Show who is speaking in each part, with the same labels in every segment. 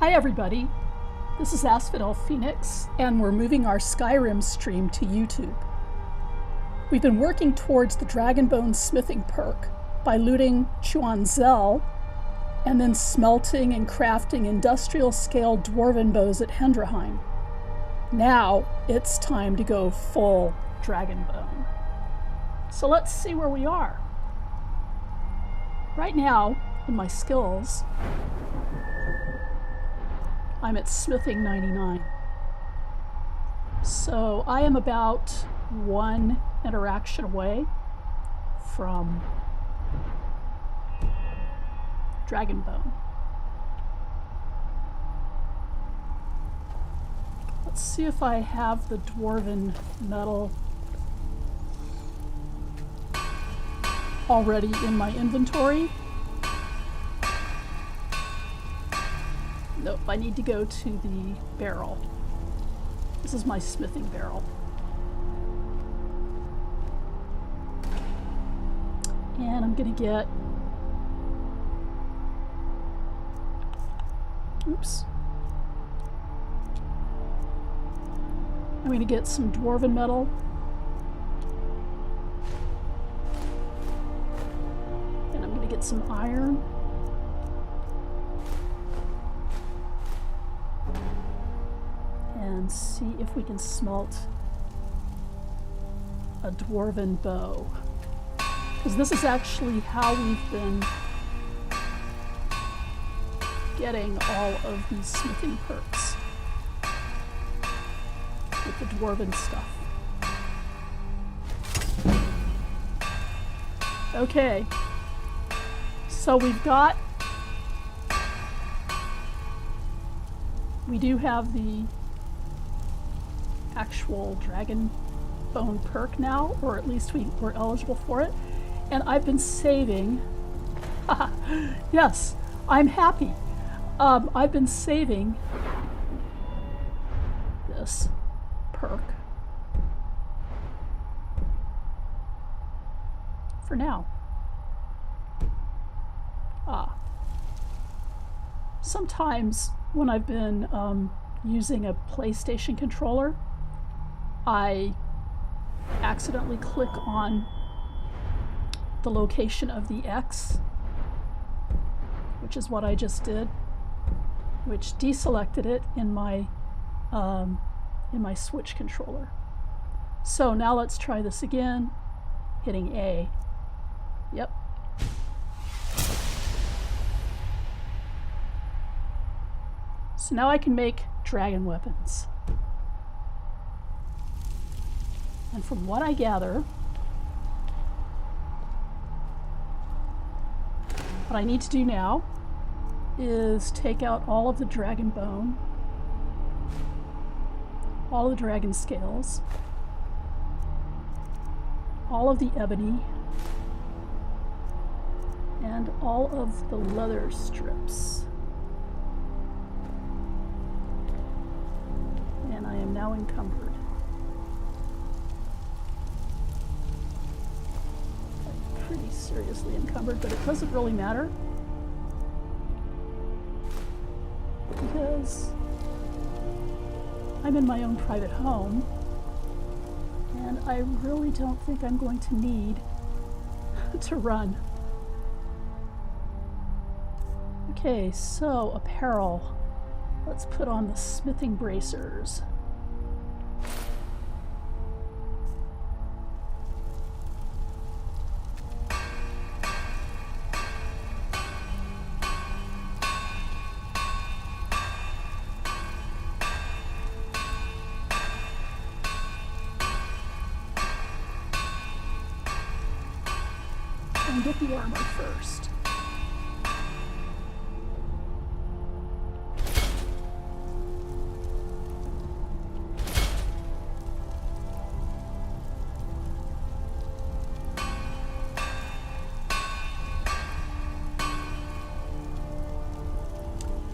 Speaker 1: Hi everybody, this is Asphodel Phoenix, and we're moving our Skyrim stream to YouTube. We've been working towards the Dragonbone Smithing perk by looting Nchuand Zel and then smelting and crafting industrial scale Dwarven bows at Hendraheim. Now it's time to go full Dragonbone. So let's see where we are. Right now, in my skills, I'm at smithing 99. So I am about one interaction away from Dragonbone. Let's see if I have the Dwarven metal already in my inventory. Nope, I need to go to the barrel. This is my smithing barrel. And I'm gonna get... Oops. I'm gonna get some Dwarven metal. And I'm gonna get some iron. And see if we can smelt a Dwarven bow. Because this is actually how we've been getting all of these smithing perks with the Dwarven stuff. Okay, so we do have the actual Dragonbone perk now, or at least we're eligible for it. And I've been saving. Yes, I'm happy. I've been saving this perk for now. Sometimes when I've been using a PlayStation controller, I accidentally click on the location of the X, which is what I just did, which deselected it in my Switch controller. So now let's try this again, hitting A. Yep. So now I can make dragon weapons. And from what I gather, what I need to do now is take out all of the dragon bone, all the dragon scales, all of the ebony, and all of the leather strips. And I am now encumbered. Pretty seriously encumbered, but it doesn't really matter because I'm in my own private home and I really don't think I'm going to need to run. Okay, so apparel. Let's put on the smithing bracers. And get the armor first.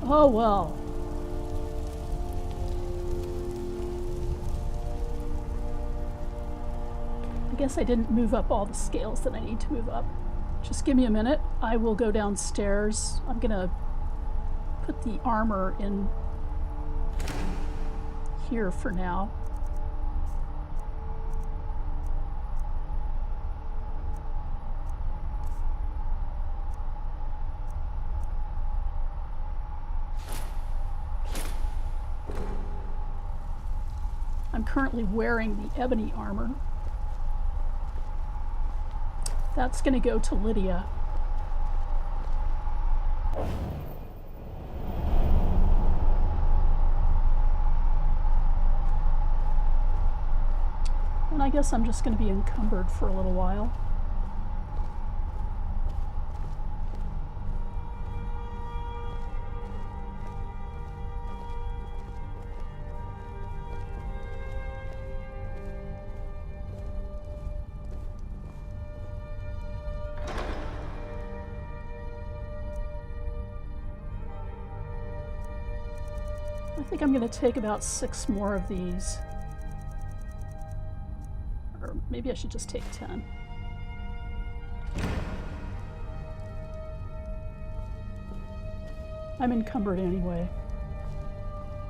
Speaker 1: Oh well. I guess I didn't move up all the scales that I need to move up. Just give me a minute. I will go downstairs. I'm gonna put the armor in here for now. I'm currently wearing the ebony armor. That's going to go to Lydia. And I guess I'm just going to be encumbered for a little while. I think I'm going to take about 6 more of these. Or maybe I should just take 10. I'm encumbered anyway.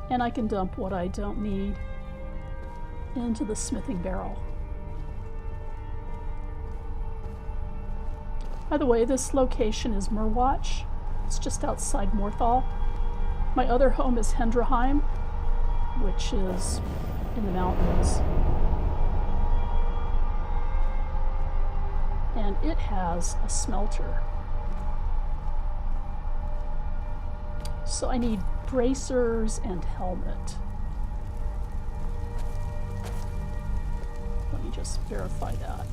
Speaker 1: And I can dump what I don't need into the smithing barrel. By the way, this location is Myrwatch. It's just outside Morthal. My other home is Hendraheim, which is in the mountains. And it has a smelter. So I need bracers and helmet. Let me just verify that.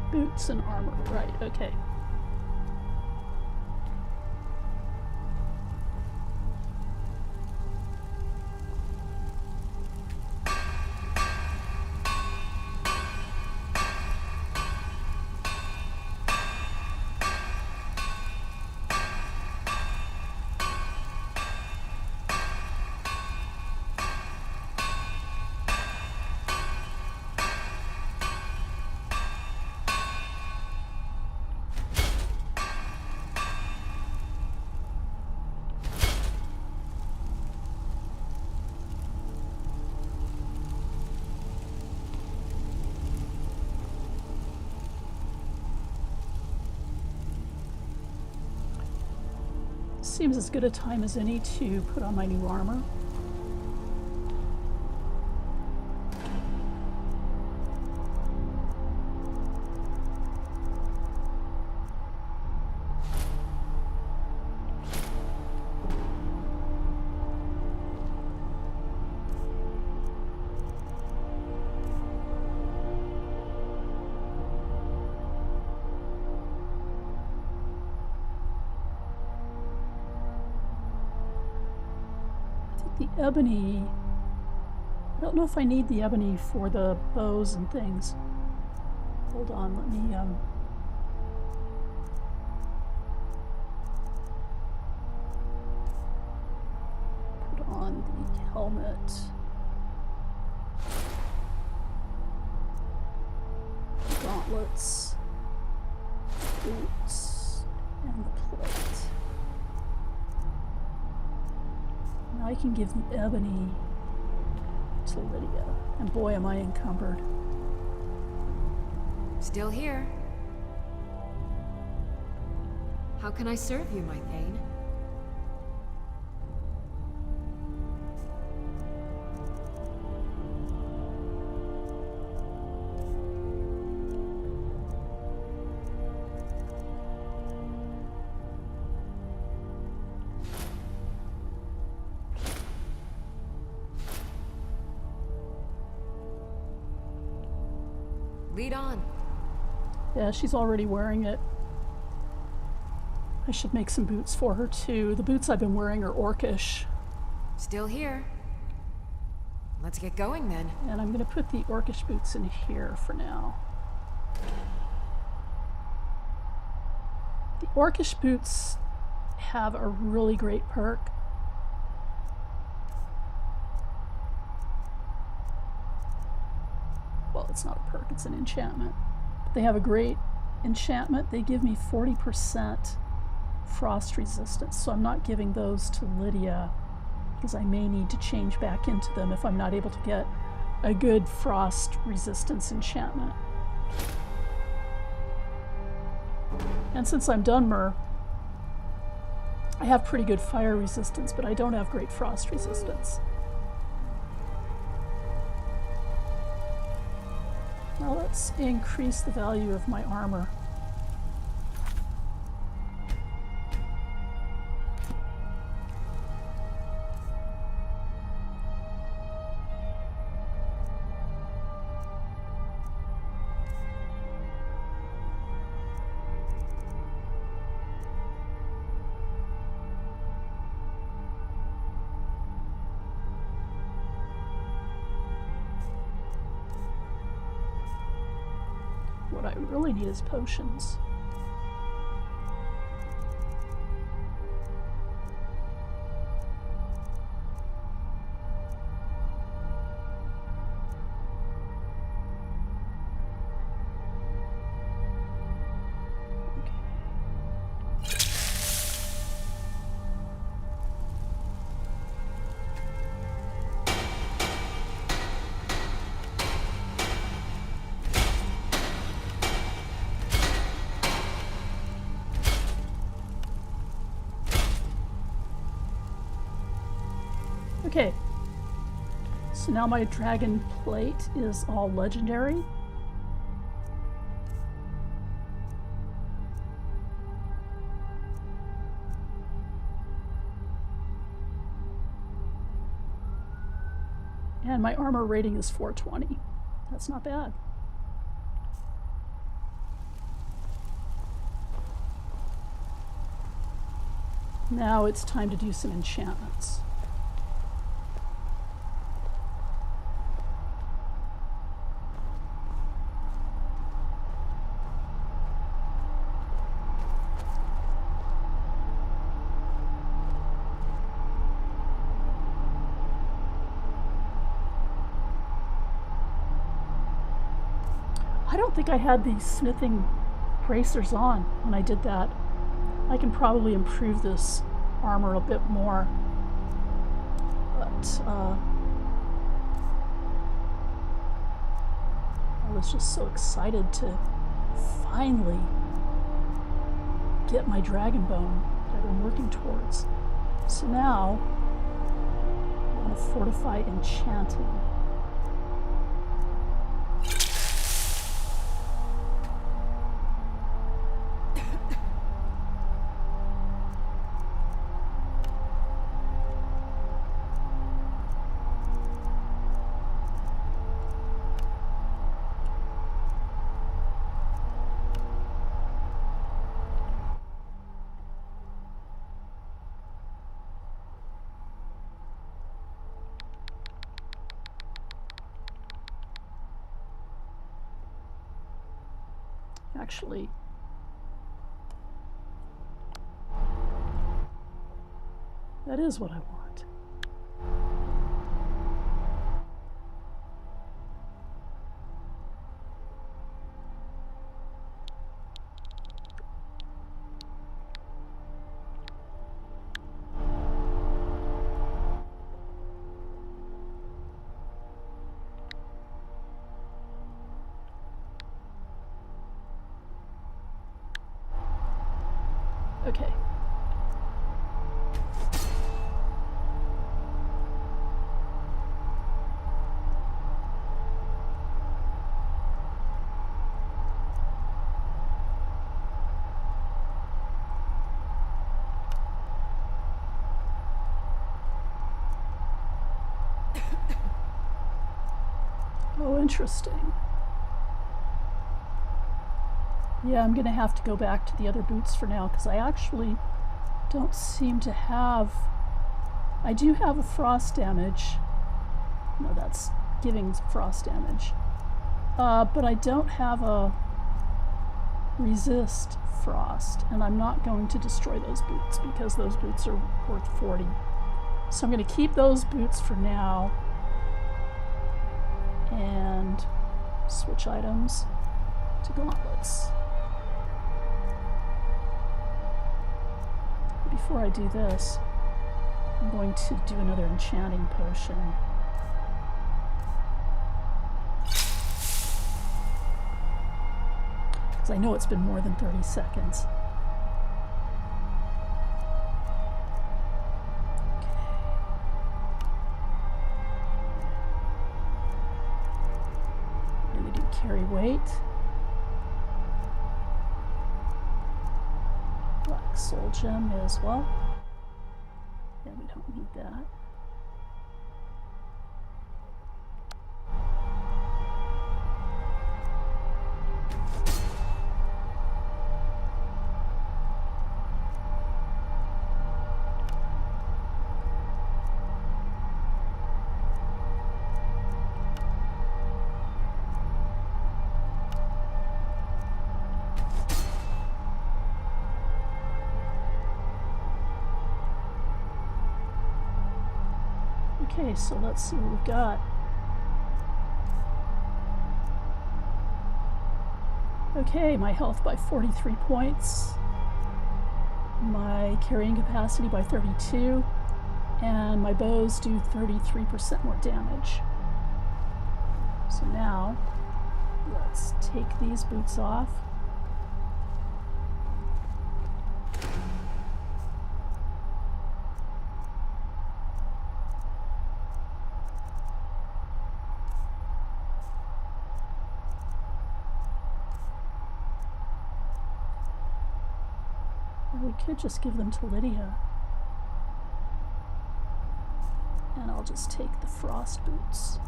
Speaker 1: Boots and armor, right, okay. Seems as good a time as any to put on my new armor. The ebony, I don't know if I need the ebony for the bows and things. Hold on, let me put on the helmet. Gauntlets, boots, and the plate. I can give the ebony to Lydia. And boy, am I encumbered.
Speaker 2: Still here. How can I serve you, my Thane? Lead on.
Speaker 1: Yeah, she's already wearing it. I should make some boots for her too. The boots I've been wearing are orcish.
Speaker 2: Still here. Let's get going then.
Speaker 1: And I'm going to put the orcish boots in here for now. The Orcish boots have a really great perk. Well, it's not a perk, it's an enchantment. But they have a great enchantment. They give me 40% frost resistance, so I'm not giving those to Lydia because I may need to change back into them if I'm not able to get a good frost resistance enchantment. And since I'm Dunmer, I have pretty good fire resistance, but I don't have great frost resistance. Now let's increase the value of my armor. What I really need is potions. Okay, so now my dragon plate is all legendary. And my armor rating is 420. That's not bad. Now it's time to do some enchantments. I don't think I had the smithing bracers on when I did that. I can probably improve this armor a bit more. But I was just so excited to finally get my Dragonbone that I've been working towards. So now I want to fortify enchanting. Actually, that is what I want. Okay. Oh, interesting. Yeah, I'm gonna have to go back to the other boots for now because I actually don't seem to have... I do have a frost damage. No, that's giving frost damage. But I don't have a resist frost, and I'm not going to destroy those boots because those boots are worth 40. So I'm going to keep those boots for now and switch items to gauntlets. But before I do this, I'm going to do another enchanting potion. Because I know it's been more than 30 seconds. Carry weight. Black soul gem as well. Yeah, we don't need that. Okay, so let's see what we've got. Okay, my health by 43 points, my carrying capacity by 32, and my bows do 33% more damage. So now, let's take these boots off. We could just give them to Lydia. And I'll just take the frost boots.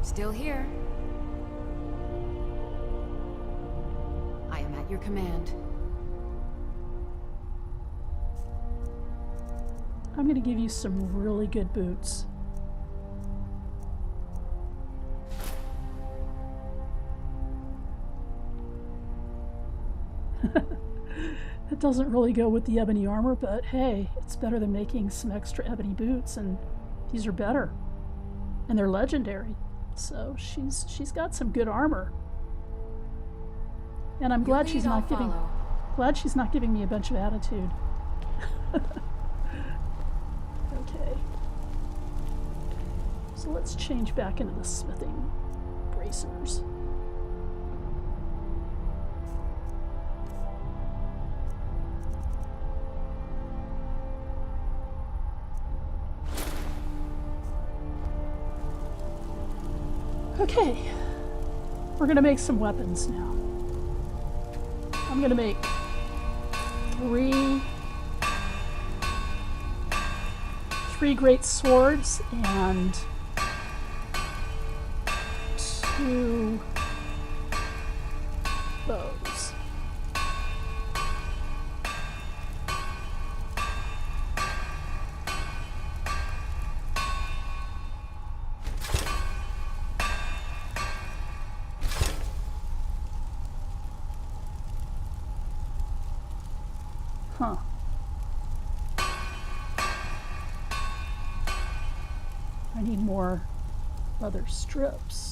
Speaker 2: Still here. I am at your command.
Speaker 1: I'm going to give you some really good boots. It doesn't really go with the ebony armor, but hey, it's better than making some extra ebony boots, and these are better. And they're legendary. So she's got some good armor. And I'm glad she's not giving me a bunch of attitude. Okay. So let's change back into the smithing bracers. Okay, we're gonna make some weapons now. I'm gonna make three great swords and 2 bows. Huh. I need more leather strips.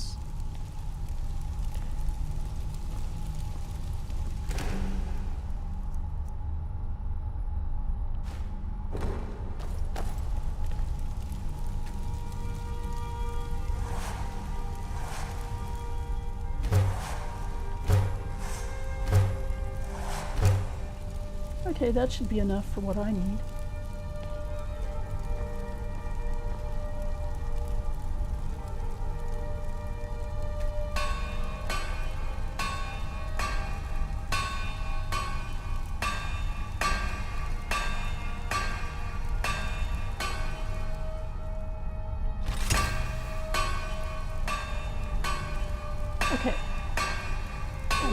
Speaker 1: Okay, that should be enough for what I need.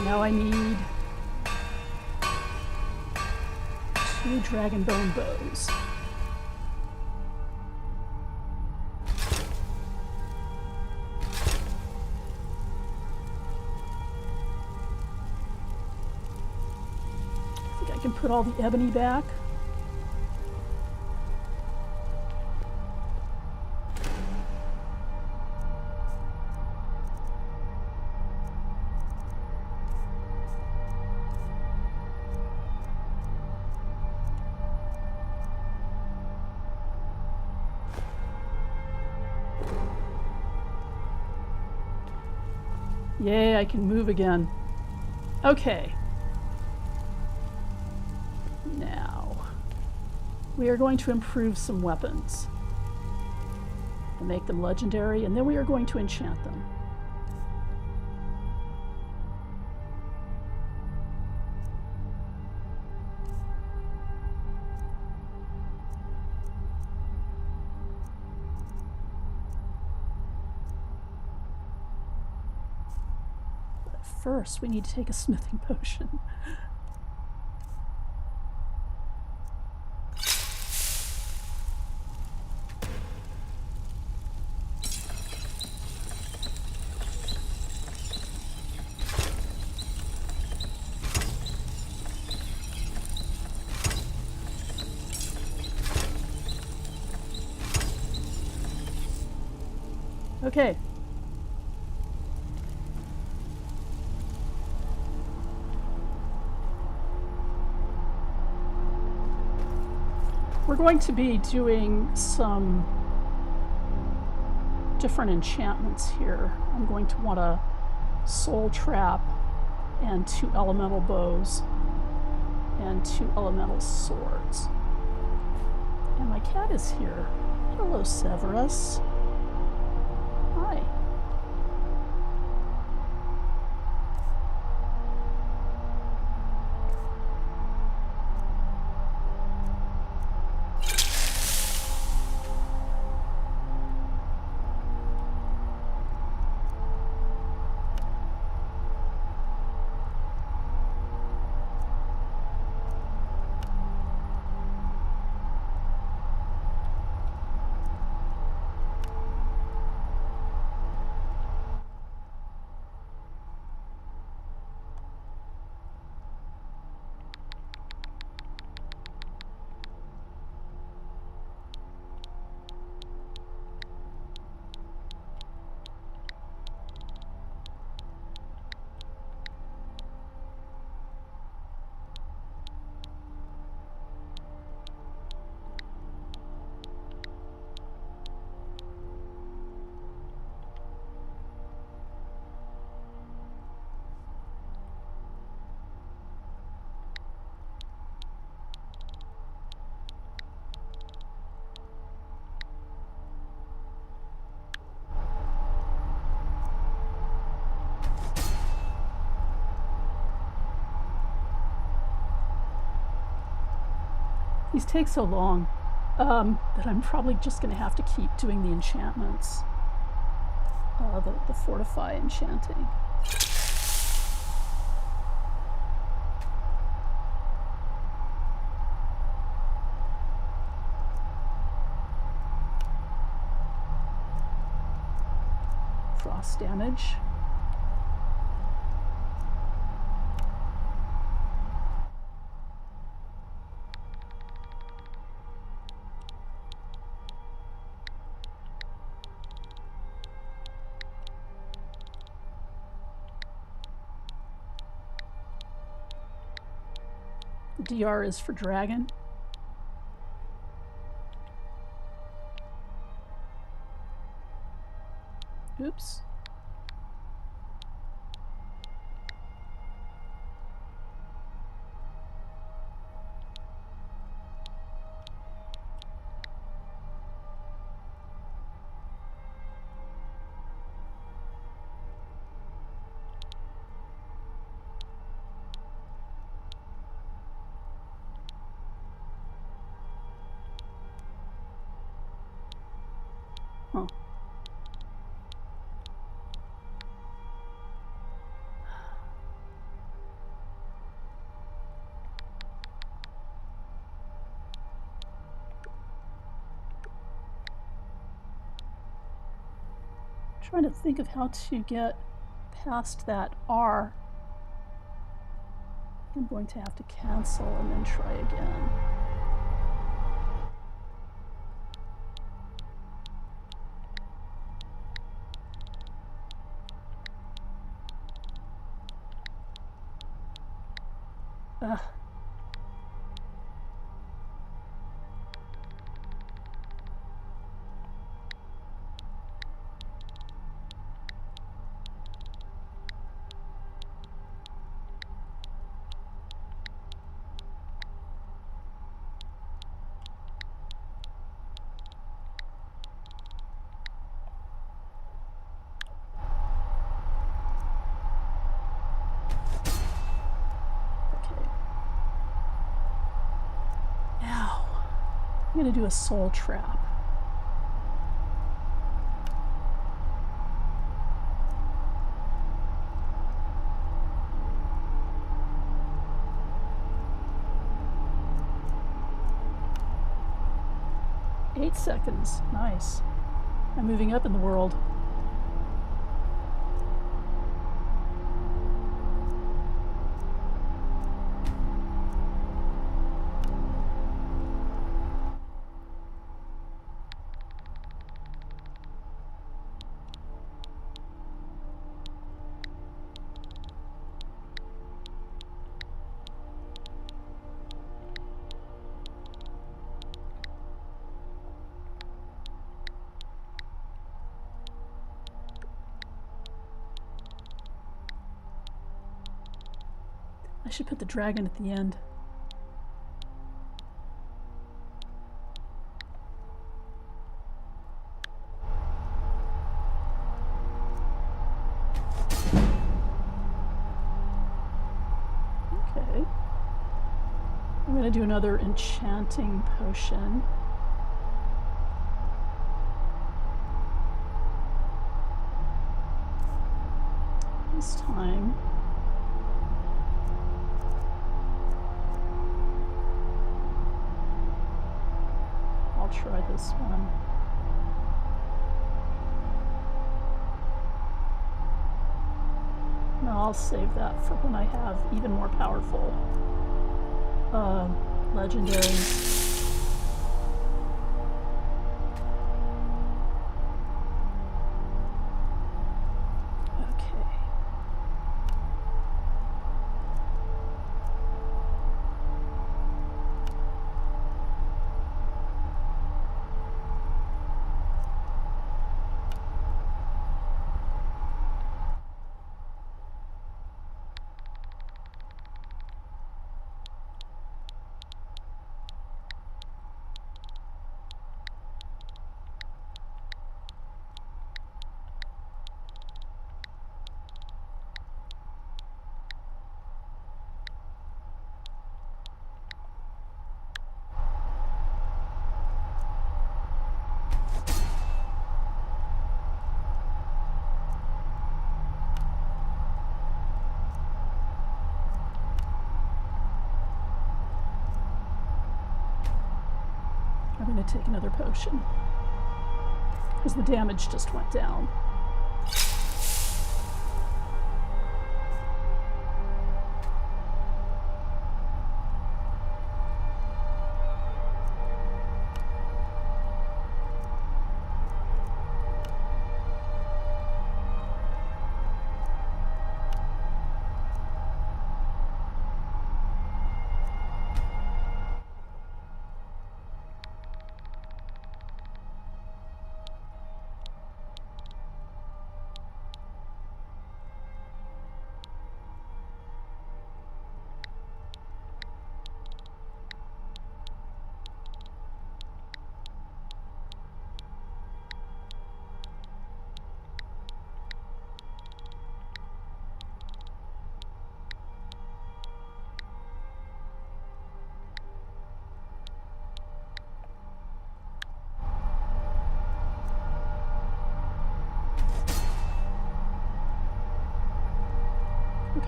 Speaker 1: now I need 2 Dragonbone bows. I think I can put all the ebony back. Yay, I can move again. Okay. Now, we are going to improve some weapons and make them legendary, and then we are going to enchant them. First, we need to take a smithing potion. Okay. We're going to be doing some different enchantments here. I'm going to want a soul trap and 2 elemental bows and 2 elemental swords. And my cat is here. Hello, Severus. Hi. These take so long that I'm probably just going to have to keep doing the enchantments. The fortify enchanting. Frost damage. DR is for dragon. Oops. Huh. Trying to think of how to get past that R. I'm going to have to cancel and then try again. Ugh. I'm going to do a soul trap. Eight seconds. Nice. I'm moving up in the world. I should put the dragon at the end. Okay. I'm going to do another enchanting potion. This time try this one. No, I'll save that for when I have even more powerful legendaries. I'm going to take another potion because the damage just went down.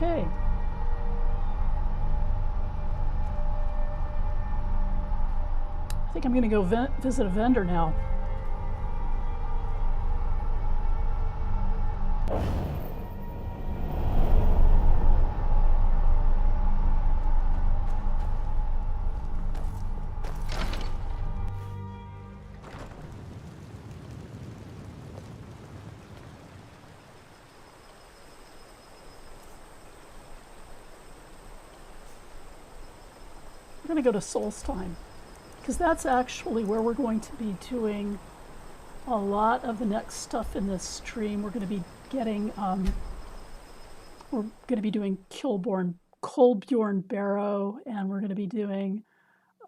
Speaker 1: Okay. I think I'm going to go visit a vendor now. We're going to go to Solstheim, because that's actually where we're going to be doing a lot of the next stuff in this stream. We're going to be getting, we're going to be doing Kolbjorn Barrow, and we're going to be doing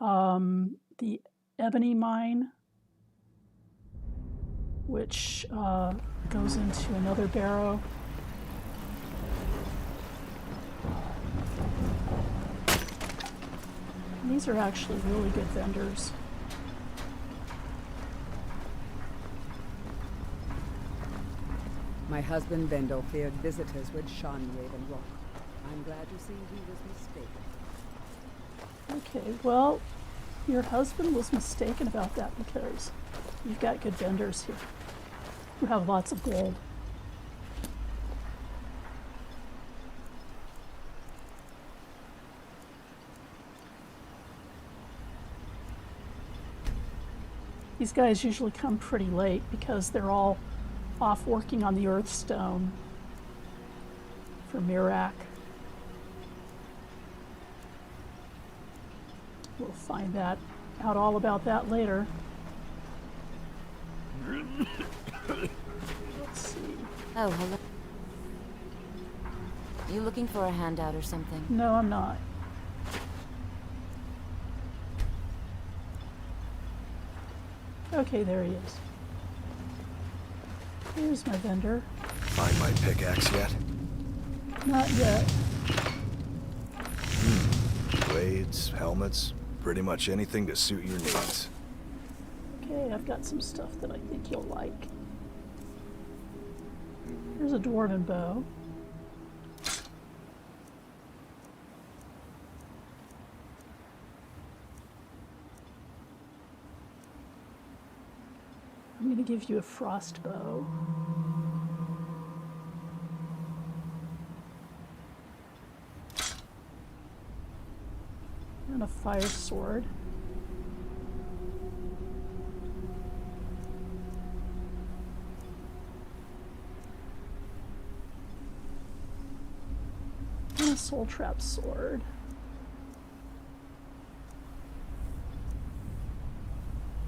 Speaker 1: the Ebony Mine, which goes into another barrow. And these are actually really good vendors.
Speaker 3: My husband Vendel feared visitors would shun Raven Rock. I'm glad to see he was mistaken.
Speaker 1: Okay, well, your husband was mistaken about that because you've got good vendors here who have lots of gold. These guys usually come pretty late because they're all off working on the Earthstone for Mirac. We'll find that out all about that later. Let's see.
Speaker 4: Oh, hello. You looking for a handout or something?
Speaker 1: No, I'm not. Okay, there he is. Here's my vendor.
Speaker 5: Find my pickaxe yet?
Speaker 1: Not yet.
Speaker 5: Blades, helmets, pretty much anything to suit your needs.
Speaker 1: Okay, I've got some stuff that I think you'll like. Here's a Dwarven bow. I'm going to give you a frost bow. And a fire sword. And a soul trap sword.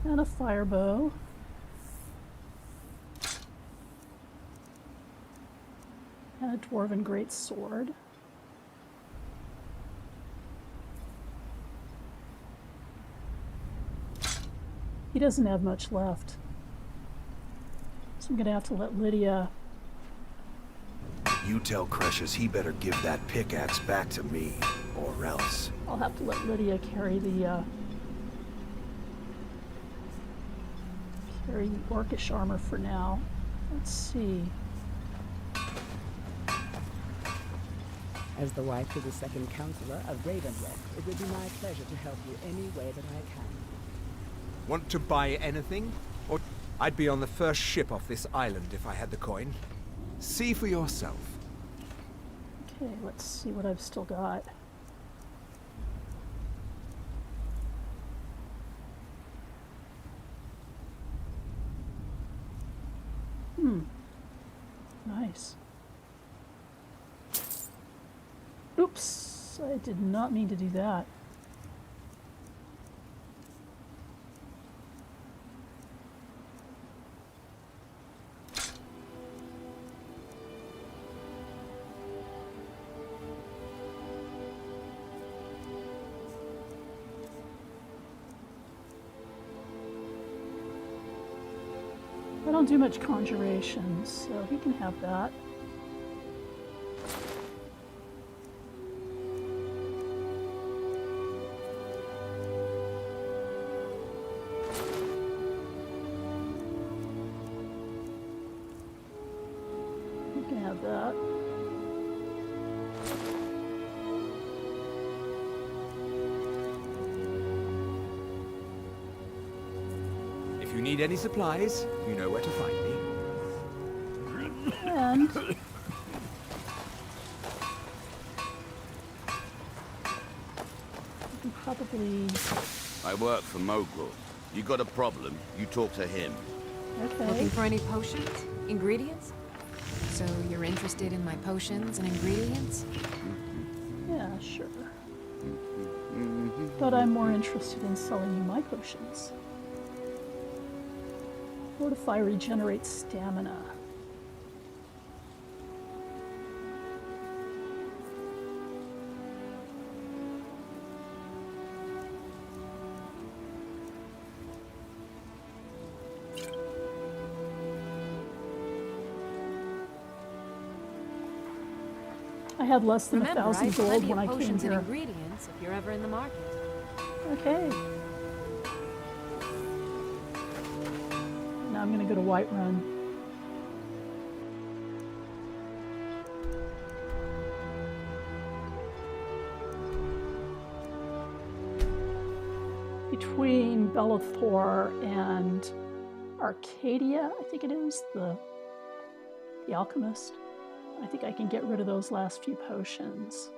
Speaker 1: And a fire bow. And a Dwarven great sword. He doesn't have much left. So I'm gonna have to let Lydia...
Speaker 5: You tell Cresius he better give that pickaxe back to me, or else.
Speaker 1: I'll have to let Lydia carry the orcish armor for now. Let's see.
Speaker 3: As the wife to the second counselor of Ravenrock, it would be my pleasure to help you any way that I can.
Speaker 6: Want to buy anything? Or I'd be on the first ship off this island if I had the coin. See for yourself.
Speaker 1: Okay, let's see what I've still got. Nice. Oops, I did not mean to do that. I don't do much conjuration, so he can have that. You can have that.
Speaker 6: If you need any supplies, you know where to find me.
Speaker 1: And we can probably...
Speaker 7: I work for Mogul. You got a problem, you talk to him.
Speaker 1: Okay.
Speaker 2: Looking for any potions? Ingredients? So you're interested in my potions and ingredients?
Speaker 1: Yeah, sure. But I'm more interested in selling you my potions. Fortify regenerates stamina. I had less than
Speaker 2: Remember,
Speaker 1: 1,000
Speaker 2: I have
Speaker 1: gold
Speaker 2: plenty
Speaker 1: when
Speaker 2: of
Speaker 1: I came
Speaker 2: potions and
Speaker 1: here.
Speaker 2: ingredients if you're ever in the market.
Speaker 1: Okay. Now I'm gonna go to Whiterun. Between Bellathor and Arcadia, I think it is, the alchemist. I think I can get rid of those last few potions.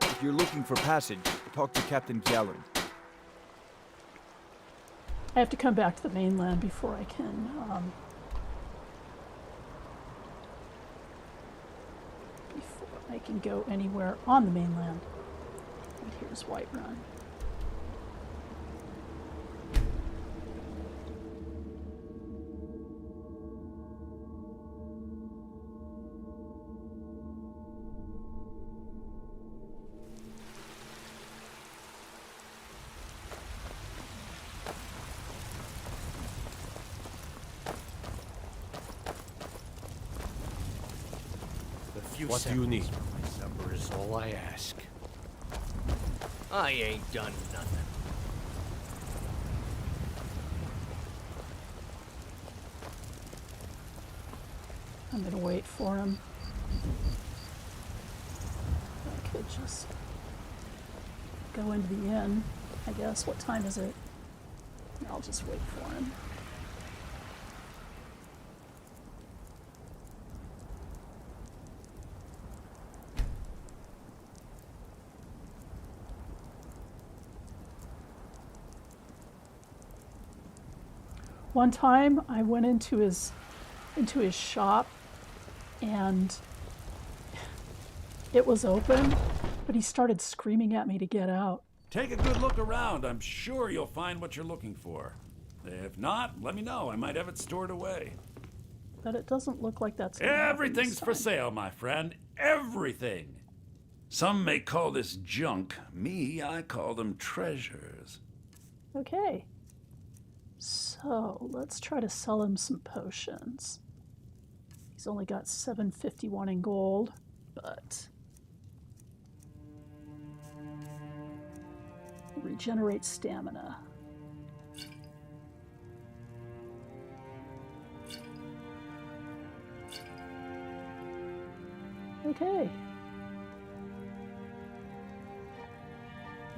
Speaker 8: If you're looking for passage, talk to Captain Galland.
Speaker 1: I have to come back to the mainland before I can go anywhere on the mainland. And here's Whiterun.
Speaker 9: What do you need? My supper is all I ask. I ain't done nothing.
Speaker 1: I'm gonna wait for him. I could just go into the inn, I guess. What time is it? I'll just wait for him. One time I went into his shop and it was open, but he started screaming at me to get out.
Speaker 10: Take a good look around. I'm sure you'll find what you're looking for. If not, let me know. I might have it stored away.
Speaker 1: But it doesn't look like that's gonna happen
Speaker 10: Everything's
Speaker 1: this
Speaker 10: for
Speaker 1: time.
Speaker 10: sale, my friend. Everything. Some may call this junk. Me, I call them treasures.
Speaker 1: Okay. So let's try to sell him some potions. He's only got 751 in gold, but regenerate stamina. Okay.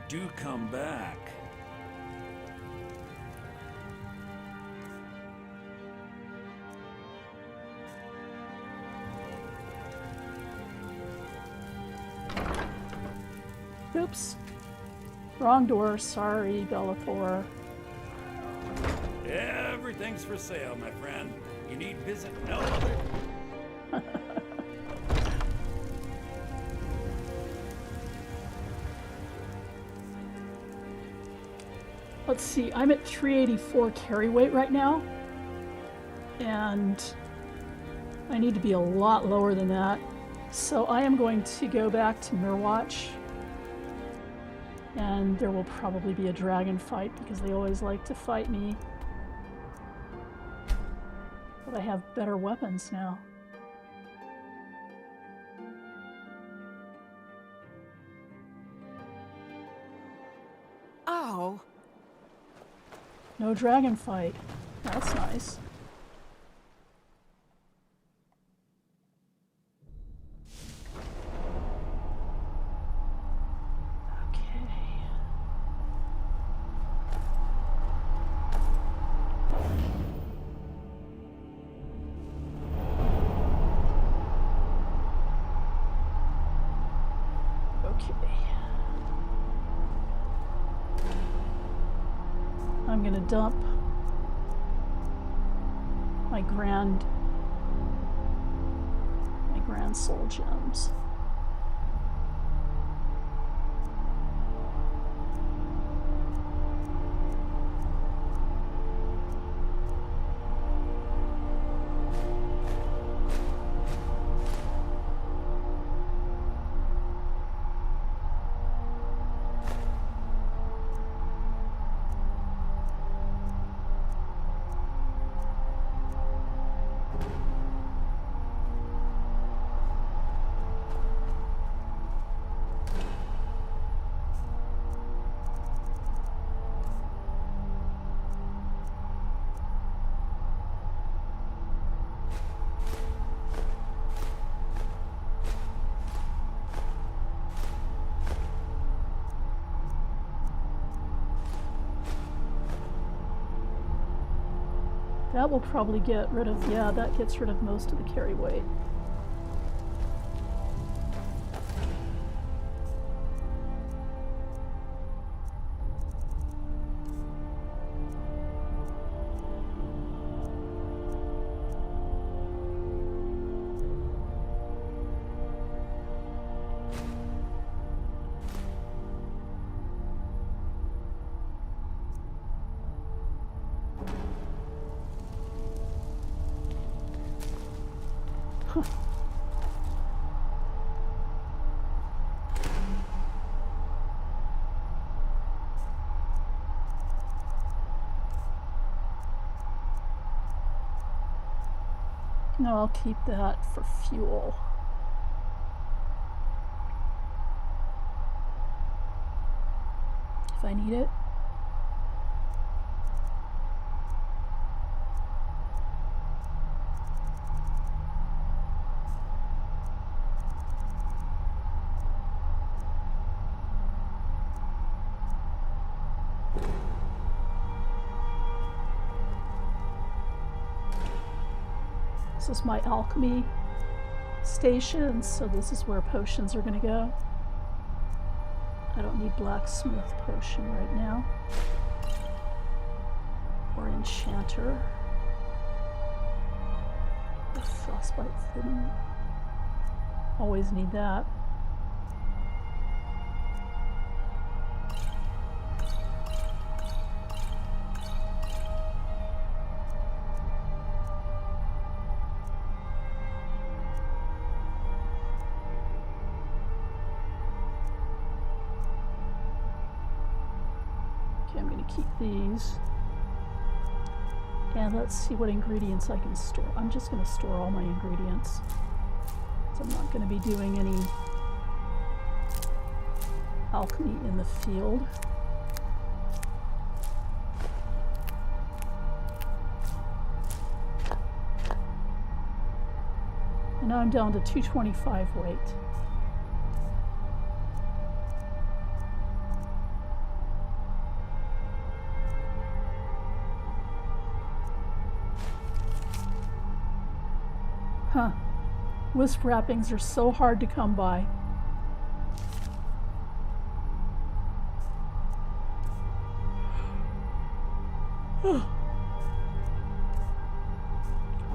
Speaker 10: Do come back.
Speaker 1: Oops. Wrong door. Sorry, Bellathor.
Speaker 10: Everything's for sale, my friend. You need visit no other.
Speaker 1: Let's see, I'm at 384 carry weight right now, and I need to be a lot lower than that. So I am going to go back to Myrwatch, and there will probably be a dragon fight because they always like to fight me. But I have better weapons now.
Speaker 2: Oh,
Speaker 1: No dragon fight. That's nice. Okay. I'm gonna dump my grand soul gems. That will probably get rid of, yeah, that gets rid of most of the carry weight. No, I'll keep that for fuel. If I need it. This is my alchemy station, so this is where potions are going to go. I don't need blacksmith potion right now. Or enchanter. Or frostbite thin. Always need that. Keep these. And let's see what ingredients I can store. I'm just going to store all my ingredients. So I'm not going to be doing any alchemy in the field. And now I'm down to 225 weight. Huh. Wisp wrappings are so hard to come by.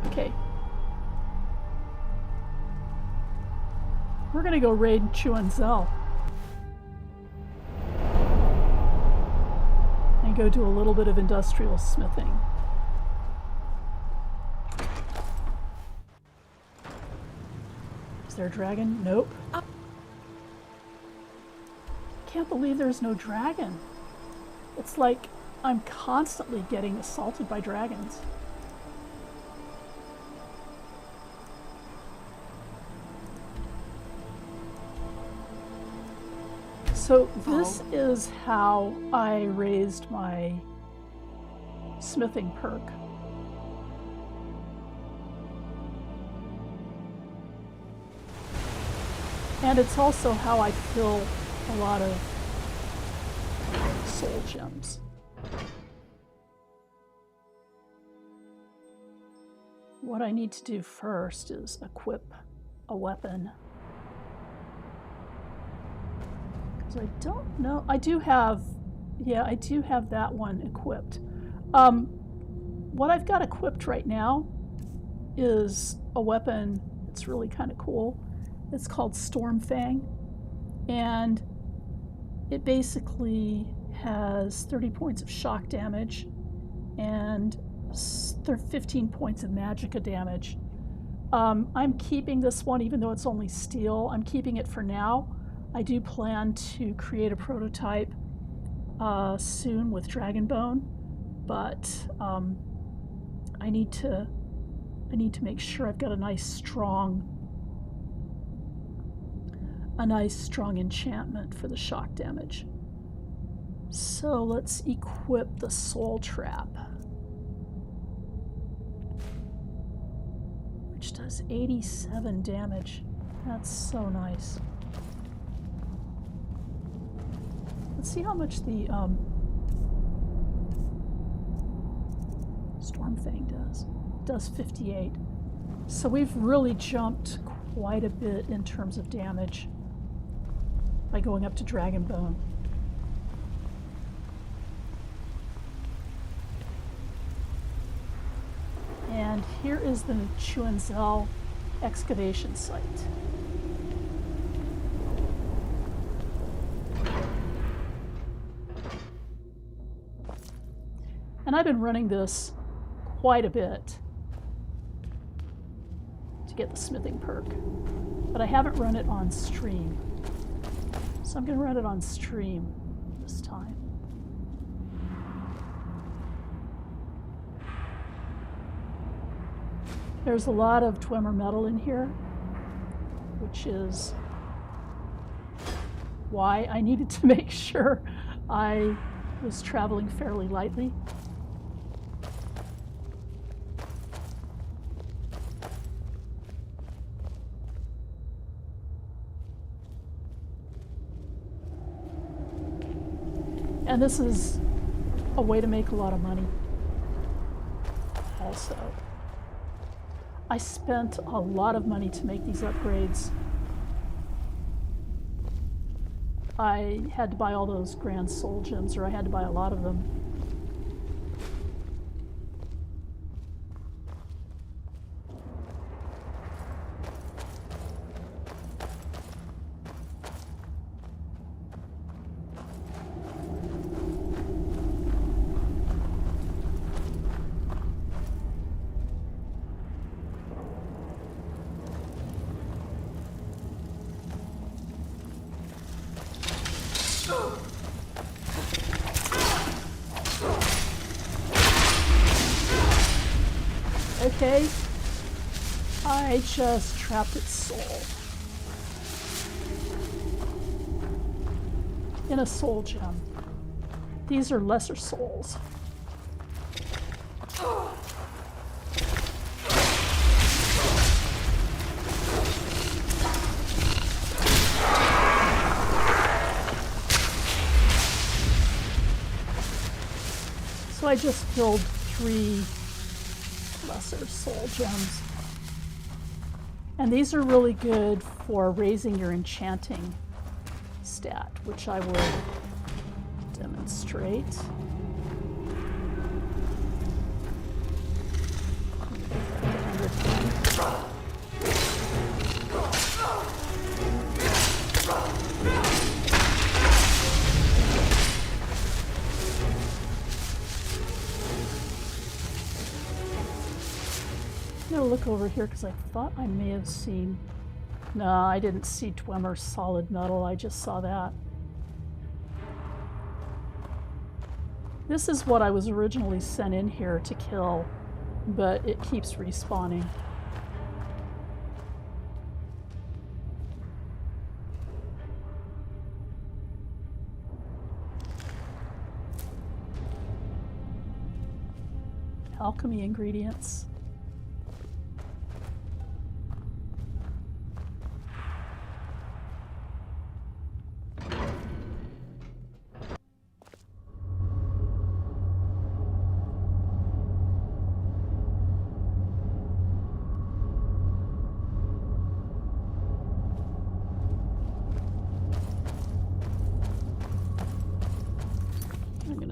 Speaker 1: Okay. We're gonna go raid Nchuand Zel. And go do a little bit of industrial smithing. Is there a dragon? Nope. Up. Can't believe there's no dragon. It's like I'm constantly getting assaulted by dragons. So this is how I raised my smithing perk. And it's also how I fill a lot of soul gems. What I need to do first is equip a weapon. So I don't know. I do have that one equipped. What I've got equipped right now is a weapon that's really kind of cool. It's called Storm Fang, and it basically has 30 points of shock damage and 15 points of magicka damage. I'm keeping this one, even though it's only steel. I'm keeping it for now. I do plan to create a prototype soon with Dragonbone, but I need to make sure I've got a nice strong enchantment for the shock damage. So let's equip the soul trap, which does 87 damage. That's so nice. Let's see how much the Storm Fang does. It does 58. So we've really jumped quite a bit in terms of damage by going up to Dragonbone. And here is the Nchuand Zel excavation site. And I've been running this quite a bit to get the smithing perk, but I haven't run it on stream. So I'm going to run it on stream this time. There's a lot of Dwemer metal in here, which is why I needed to make sure I was traveling fairly lightly. And this is a way to make a lot of money also. I spent a lot of money to make these upgrades. I had to buy all those grand soul gems, or I had to buy a lot of them. Okay, I just trapped its soul in a soul gem. These are lesser souls. So I just filled 3 lesser soul gems. And these are really good for raising your enchanting stat, which I will demonstrate. I'm gonna look over here because I thought I may have seen. No, I didn't see Dwemer solid metal. I just saw that. This is what I was originally sent in here to kill, but it keeps respawning. Alchemy ingredients.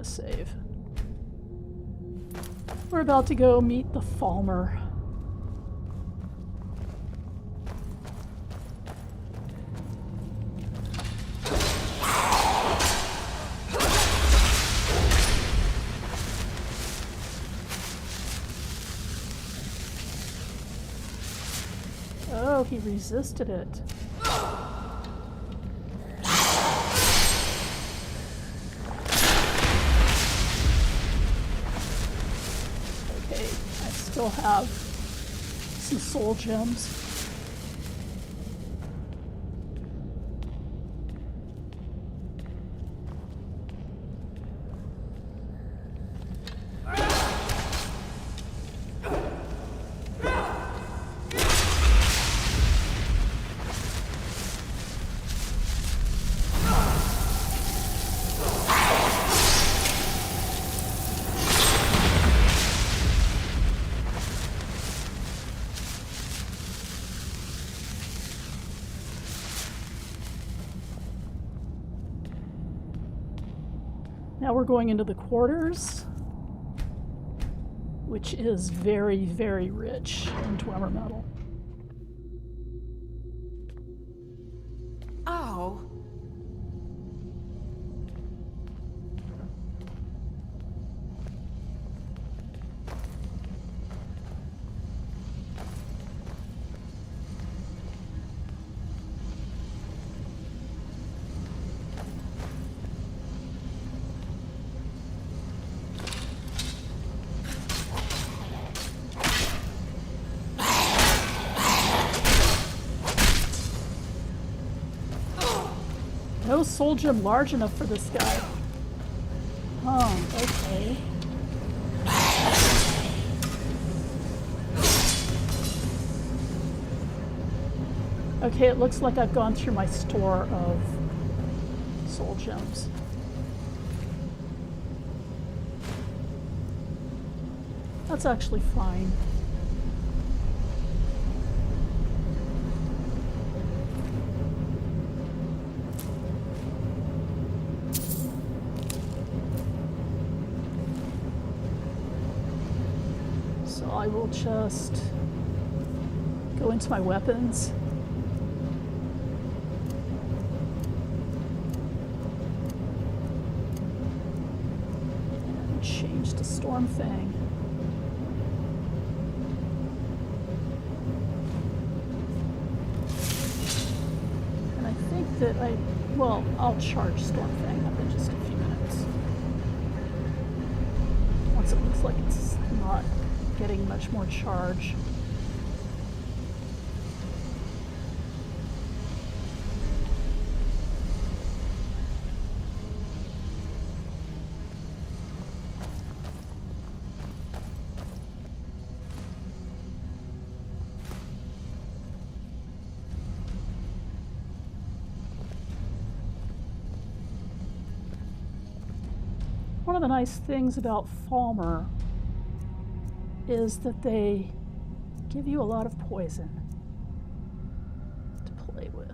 Speaker 1: save. We're about to go meet the Falmer. Oh, he resisted it. Okay, I still have some soul gems. Now we're going into the quarters, which is very, very rich in Dwemer metal.
Speaker 2: Oh.
Speaker 1: No soul gem large enough for this guy. Oh, okay. Okay, it looks like I've gone through my store of soul gems. That's actually fine. So I will just go into my weapons. And change to Stormfang. And I think that well, I'll charge Stormfang up in just a few minutes. Once it looks like it's not getting much more charge. One of the nice things about Falmer is that they give you a lot of poison to play with.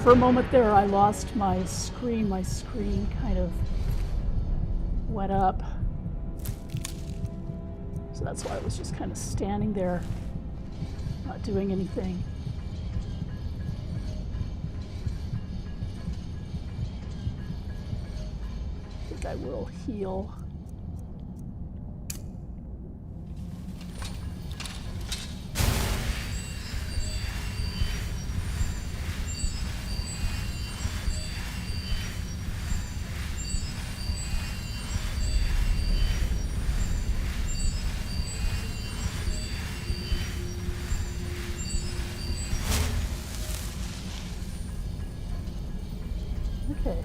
Speaker 1: For a moment there, I lost my screen. My screen kind of went up. So that's why I was just kind of standing there, not doing anything. I think I will heal. Okay.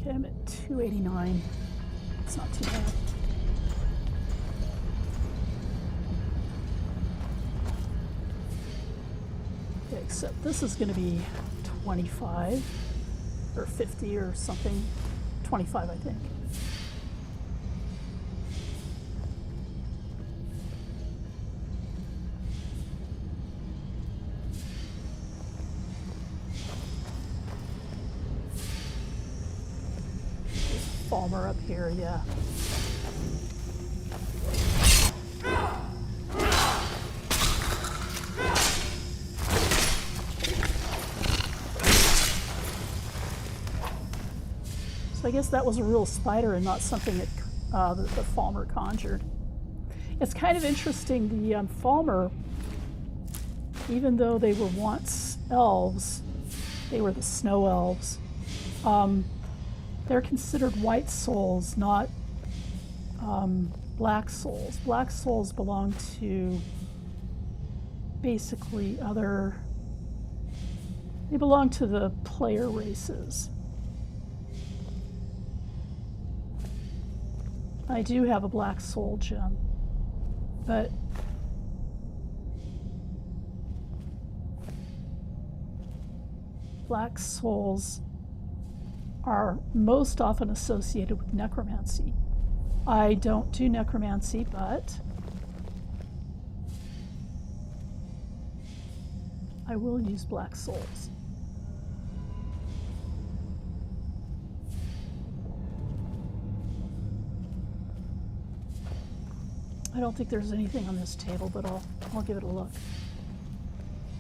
Speaker 1: Okay, I'm at 289. It's not too bad. Okay, except this is going to be 25 or 50 or something. 25, I think. Falmer up here, yeah. So I guess that was a real spider and not something that the Falmer conjured. It's kind of interesting, the Falmer, even though they were once elves, they were the snow elves, they're considered white souls, not black souls. Black souls belong to basically they belong to the player races. I do have a black soul gem, but black souls are most often associated with necromancy. I don't do necromancy, but I will use black souls. I don't think there's anything on this table, but I'll give it a look.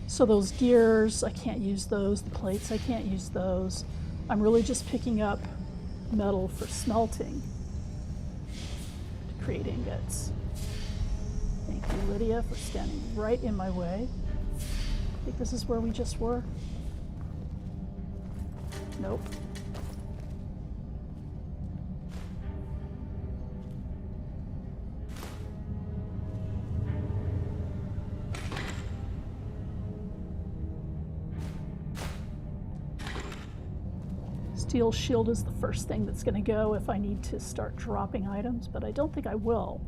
Speaker 1: So those gears, I can't use those. The plates, I can't use those. I'm really just picking up metal for smelting to create ingots. Thank you, Lydia, for standing right in my way. I think this is where we just were. Nope. Steel shield is the first thing that's going to go if I need to start dropping items, but I don't think I will.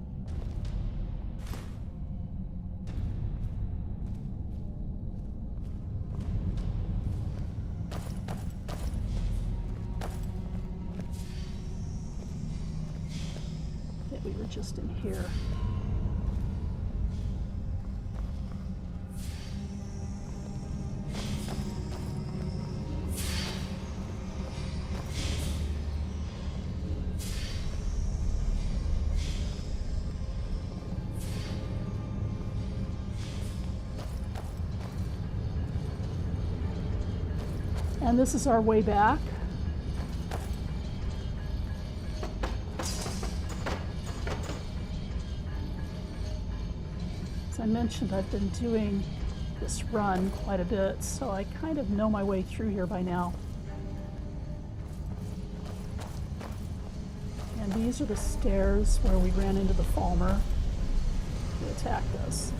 Speaker 1: Okay, we were just in here. And this is our way back. As I mentioned, I've been doing this run quite a bit, so I kind of know my way through here by now. And these are the stairs where we ran into the Falmer who attacked us.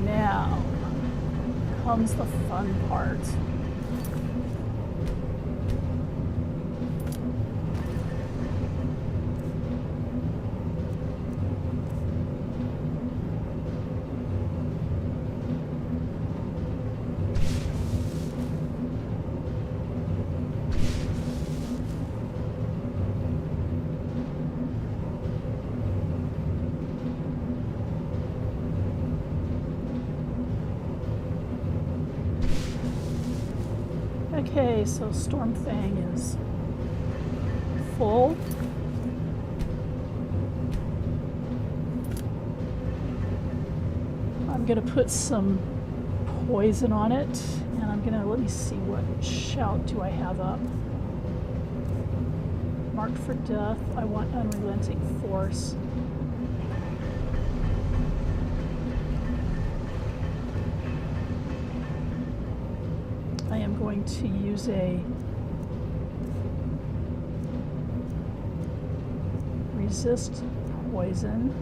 Speaker 1: Now comes the fun part. Okay, so Storm Fang is full. I'm gonna put some poison on it, and I'm gonna, let me see, what shout do I have up? Marked for death. I want unrelenting force. I am going to use a resist poison.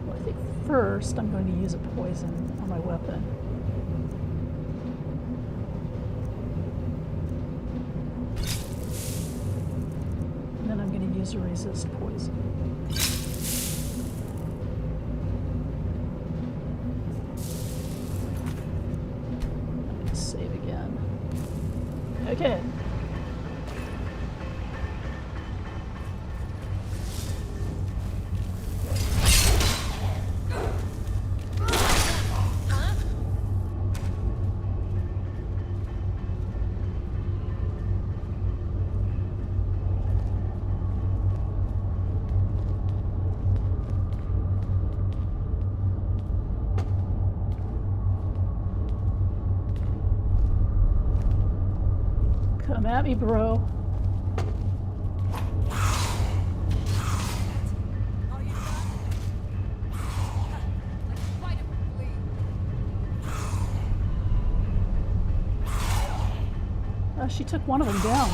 Speaker 1: Well, I think first I'm going to use a poison on my weapon. And then I'm going to use a resist poison. Save again. Okay. Come at me, bro. She took one of them down.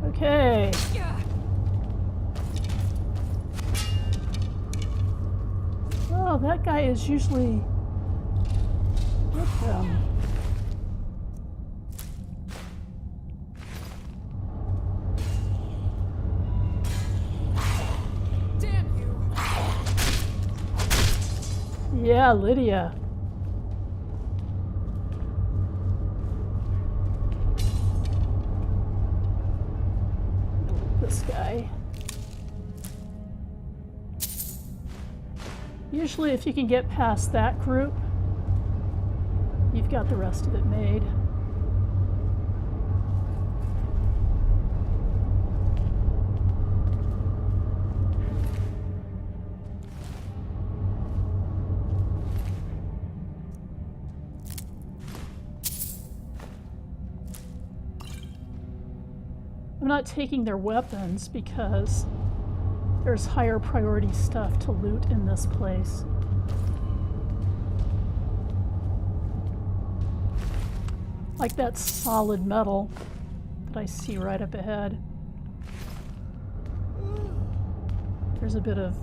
Speaker 1: Okay. Oh, that guy is usually with them.
Speaker 2: Damn you!
Speaker 1: Yeah, Lydia. This guy. Usually if you can get past that group, you've got the rest of it made. I'm not taking their weapons because there's higher priority stuff to loot in this place. Like that solid metal that I see right up ahead. There's a bit of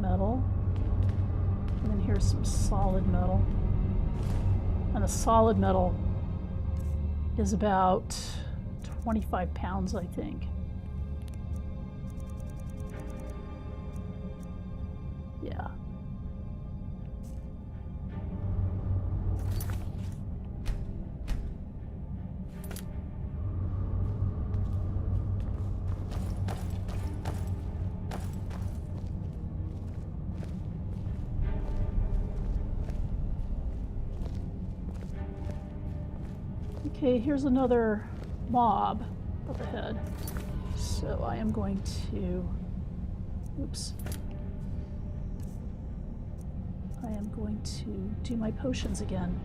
Speaker 1: metal. And then here's some solid metal. And the solid metal is about 25 pounds, I think. Yeah. Okay, here's another mob up ahead. So I am going to, oops. I am going to do my potions again.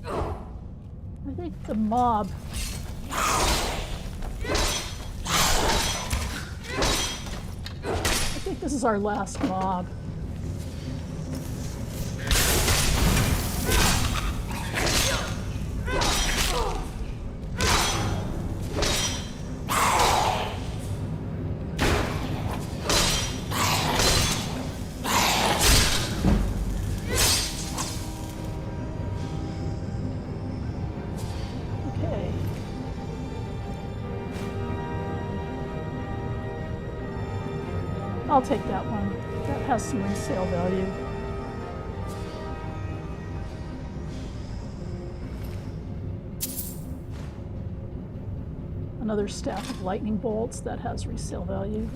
Speaker 1: I think the mob I think this is our last mob. I'll take that one. That has some resale value. Another staff of lightning bolts that has resale value.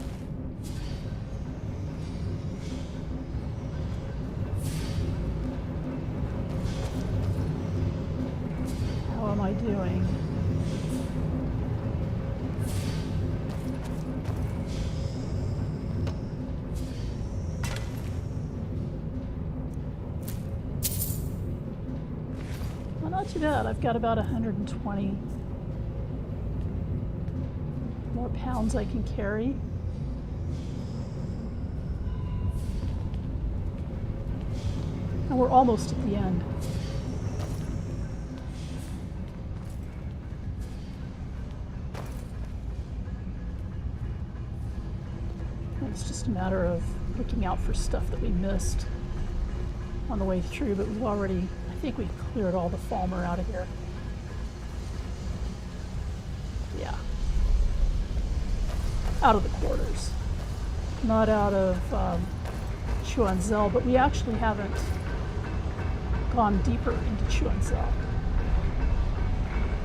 Speaker 1: How am I doing? Well, not too bad. I've got about 120 more pounds I can carry. And we're almost at the end. It's just a matter of looking out for stuff that we missed on the way through, but we've already, I think we've cleared all the Falmer out of here. Yeah. Out of the quarters. Not out of Nchuand Zel, but we actually haven't gone deeper into Nchuand Zel.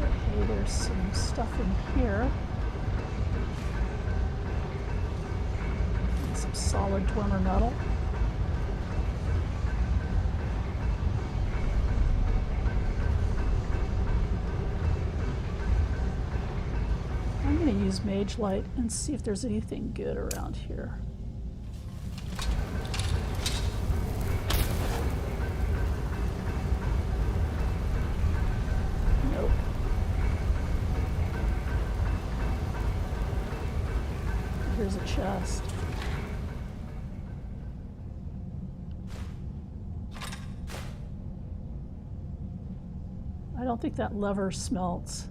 Speaker 1: Okay, there's some stuff in here. Some solid Dwemer metal. I'm going to use Mage Light and see if there's anything good around here. Nope. Here's a chest. I don't think that lever smelts.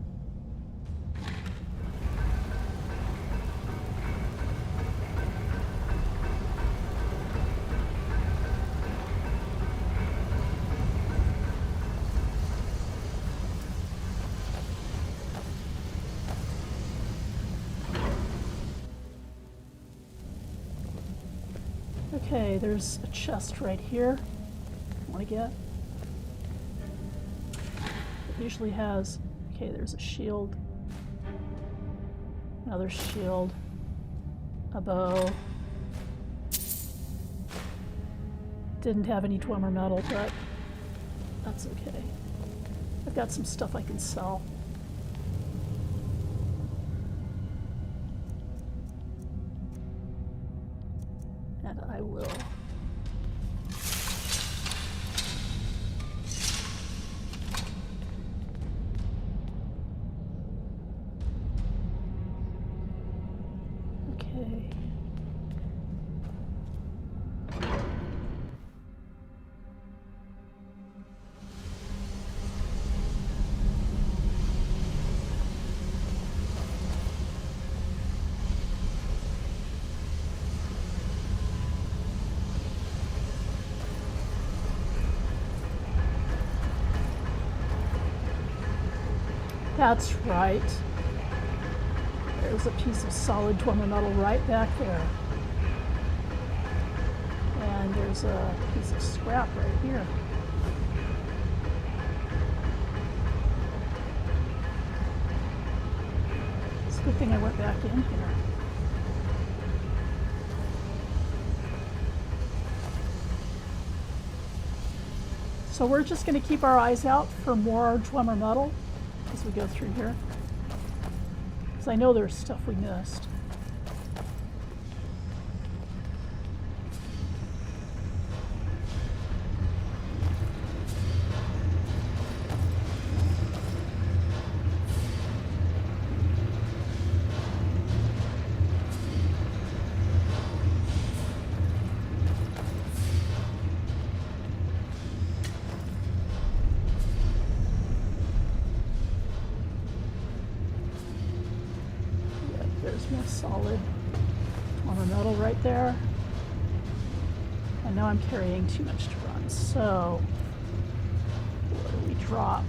Speaker 1: Okay, there's a chest right here. Want to get? It usually has. Okay, there's a shield. Another shield. A bow. Didn't have any Dwemer metal, but that's okay. I've got some stuff I can sell. And I will. Okay. That's right. There's a piece of solid Dwemer metal right back there. And there's a piece of scrap right here. It's a good thing I went back in here. So we're just going to keep our eyes out for more Dwemer metal as we go through here. Because I know there's stuff we missed. There's more solid Dwemer metal right there. And now I'm carrying too much to run. So, what do we drop?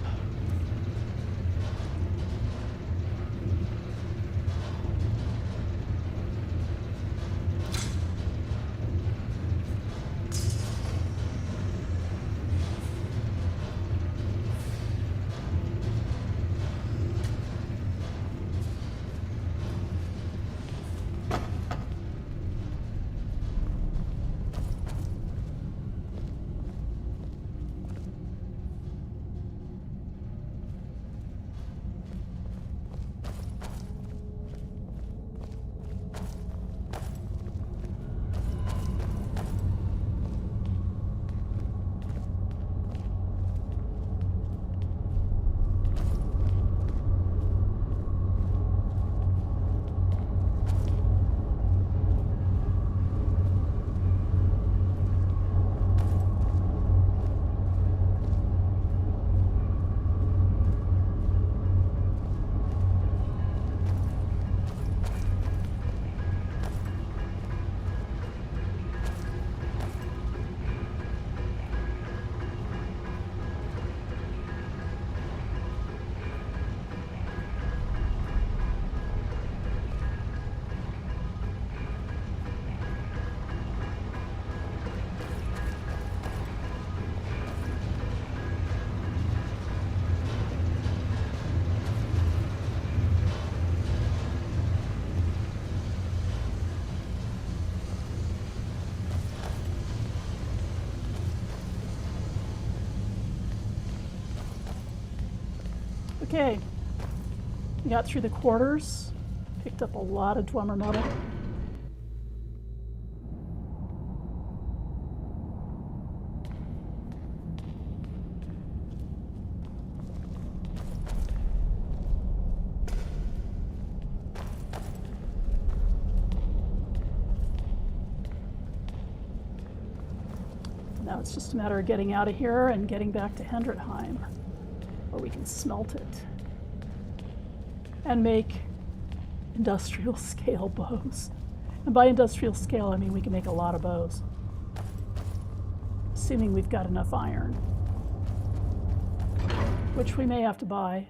Speaker 1: Okay. We got through the quarters. Picked up a lot of Dwemer metal. Now it's just a matter of getting out of here and getting back to Hendraheim, where we can smelt it and make industrial scale bows. And by industrial scale, I mean we can make a lot of bows, assuming we've got enough iron, which we may have to buy.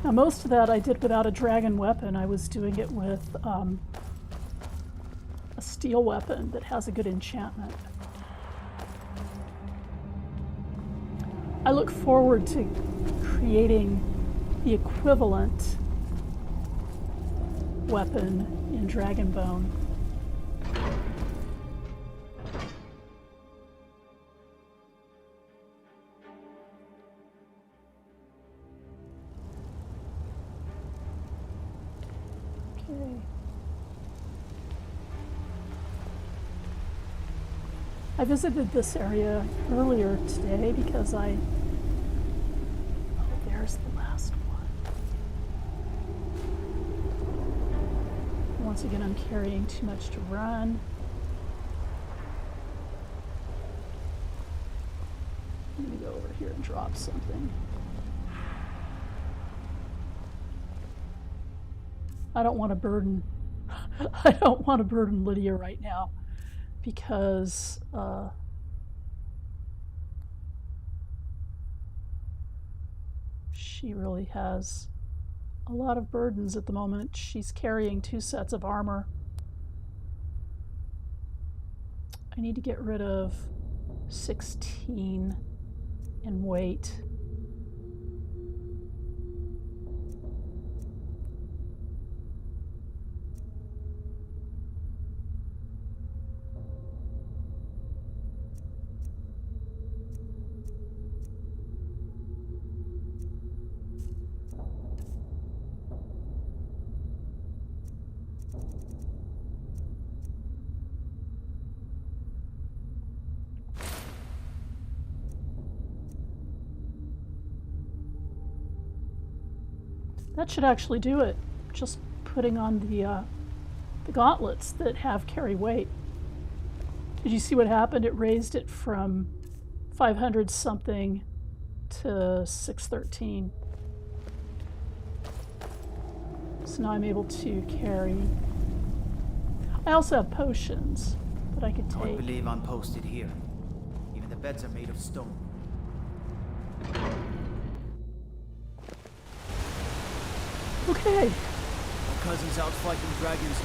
Speaker 1: Now, most of that I did without a dragon weapon. I was doing it with a steel weapon that has a good enchantment. I look forward to creating the equivalent weapon in Dragonbone. I visited this area earlier today because oh, there's the last one. Once again, I'm carrying too much to run. Let me go over here and drop something. I don't want to burden Lydia right now, because she really has a lot of burdens at the moment. She's carrying 2 sets of armor. I need to get rid of 16 in weight. That should actually do it. Just putting on the gauntlets that have carry weight. Did you see what happened? It raised it from 500 something to 613. So now I'm able to carry. I also have potions that I could take.
Speaker 11: I believe I'm posted here. Even the beds are made of stone.
Speaker 1: Okay.
Speaker 11: My cousin's out fighting dragons.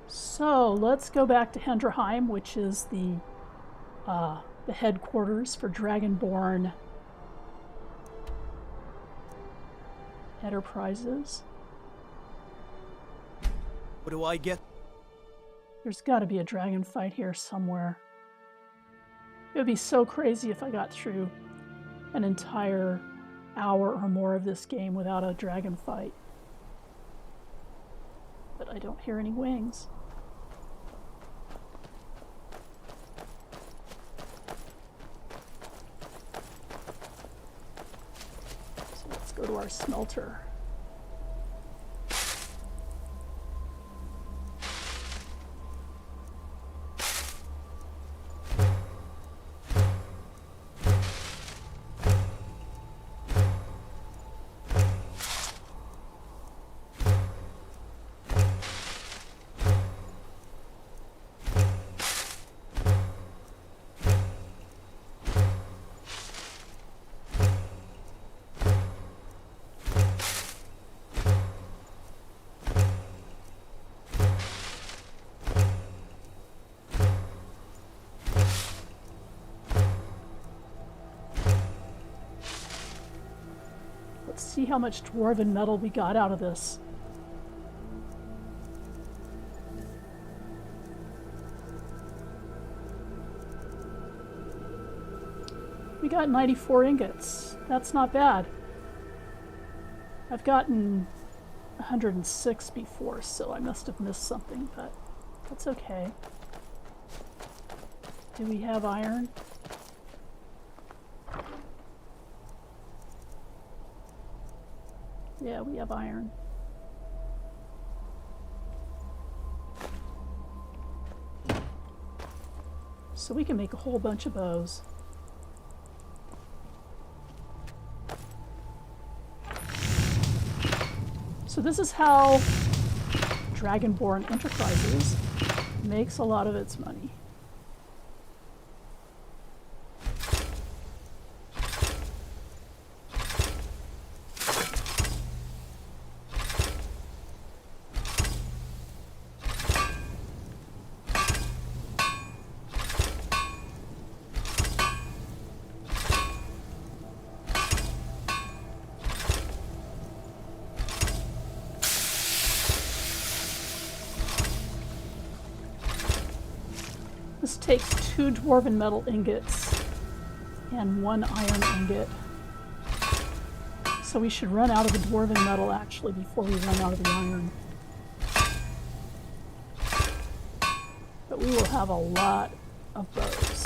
Speaker 1: So let's go back to Hendraheim, which is the headquarters for Dragonborn Enterprises.
Speaker 11: What do I get?
Speaker 1: There's got to be a dragon fight here somewhere. It would be so crazy if I got through an entire hour or more of this game without a dragon fight. But I don't hear any wings. So let's go to our smelter. see how much dwarven metal we got out of this. We got 94 ingots. That's not bad. I've gotten 106 before, so I must have missed something, but that's okay. Do we have iron? Yeah, we have iron. So we can make a whole bunch of bows. So this is how Dragonborn Enterprises makes a lot of its money. This takes 2 dwarven metal ingots and 1 iron ingot. So we should run out of the dwarven metal actually before we run out of the iron. But we will have a lot of bows.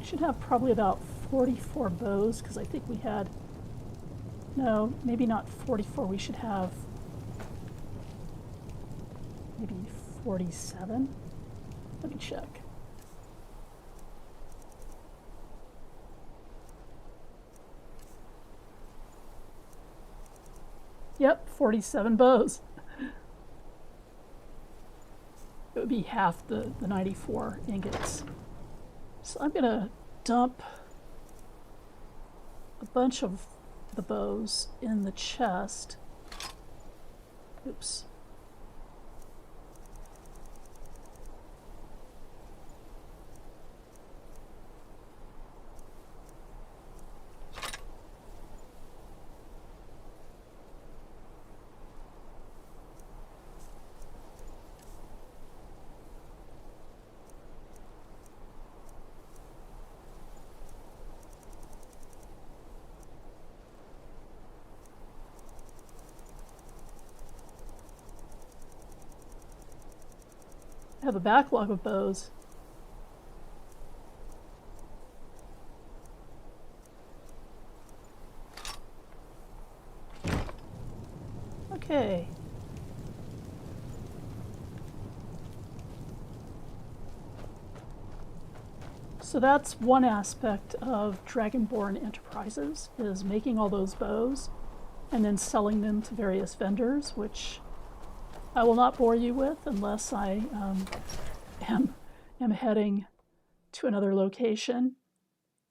Speaker 1: Should have probably about 44 bows because I think we had, no, maybe not 44, we should have maybe 47. Let me check. Yep, 47 bows. It would be half the 94 ingots. So I'm gonna dump a bunch of the bows in the chest. Oops. I have a backlog of bows. Okay. So that's one aspect of Dragonborn Enterprises, is making all those bows and then selling them to various vendors, which I will not bore you with unless I am heading to another location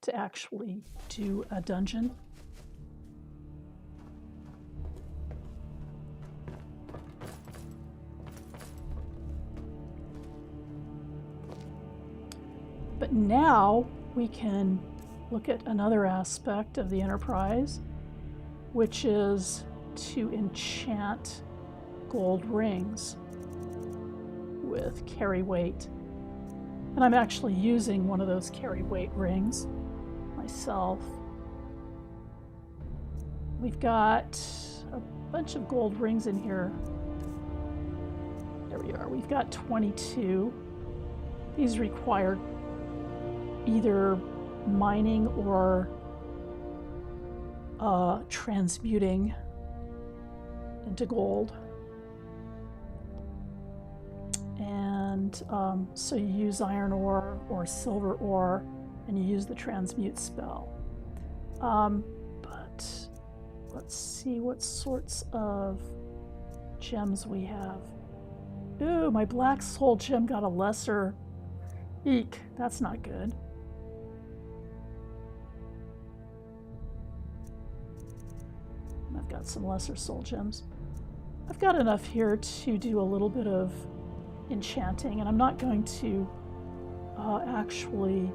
Speaker 1: to actually do a dungeon. But now we can look at another aspect of the Enterprise, which is to enchant gold rings with carry weight. And I'm actually using one of those carry weight rings myself. We've got a bunch of gold rings in here. There we are. We've got 22. These require either mining or transmuting into gold. And so you use iron ore or silver ore, and you use the transmute spell. But let's see what sorts of gems we have. Ooh, my black soul gem got a lesser. Eek, that's not good. I've got some lesser soul gems. I've got enough here to do a little bit of enchanting, and I'm not going to actually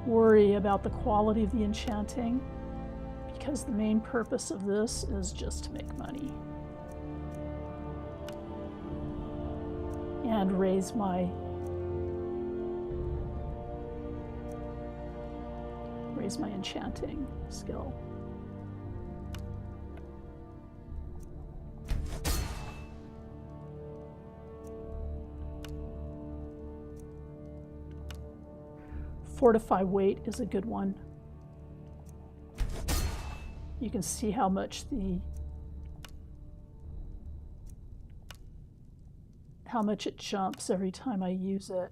Speaker 1: worry about the quality of the enchanting, because the main purpose of this is just to make money and raise my enchanting skill. Fortify weight is a good one. You can see how much it jumps every time I use it.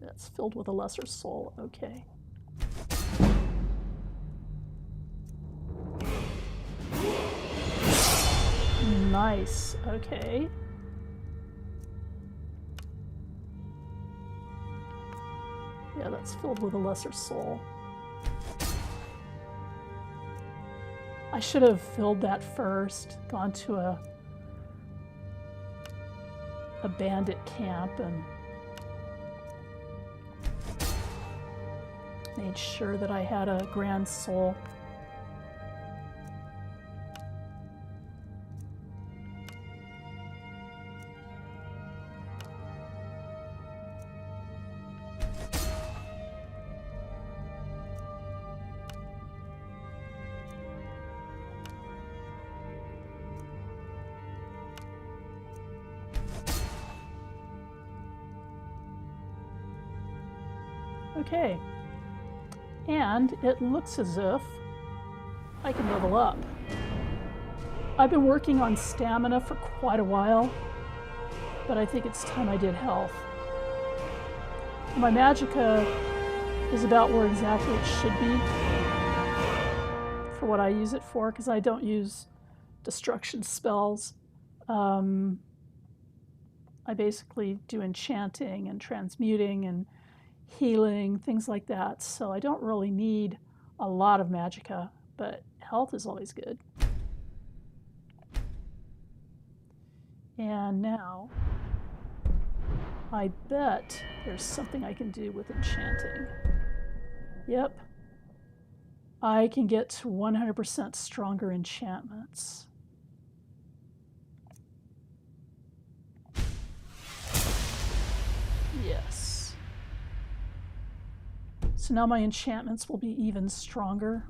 Speaker 1: That's filled with a lesser soul, okay. Nice, okay. Yeah, that's filled with a lesser soul. I should have filled that first, gone to a bandit camp and made sure that I had a grand soul. Okay, and it looks as if I can level up. I've been working on stamina for quite a while, but I think it's time I did health. My magicka is about where exactly it should be for what I use it for, because I don't use destruction spells. I basically do enchanting and transmuting and healing, things like that. So I don't really need a lot of magicka, but health is always good. And now, I bet there's something I can do with enchanting. Yep. I can get to 100% stronger enchantments. Yes. So now my enchantments will be even stronger.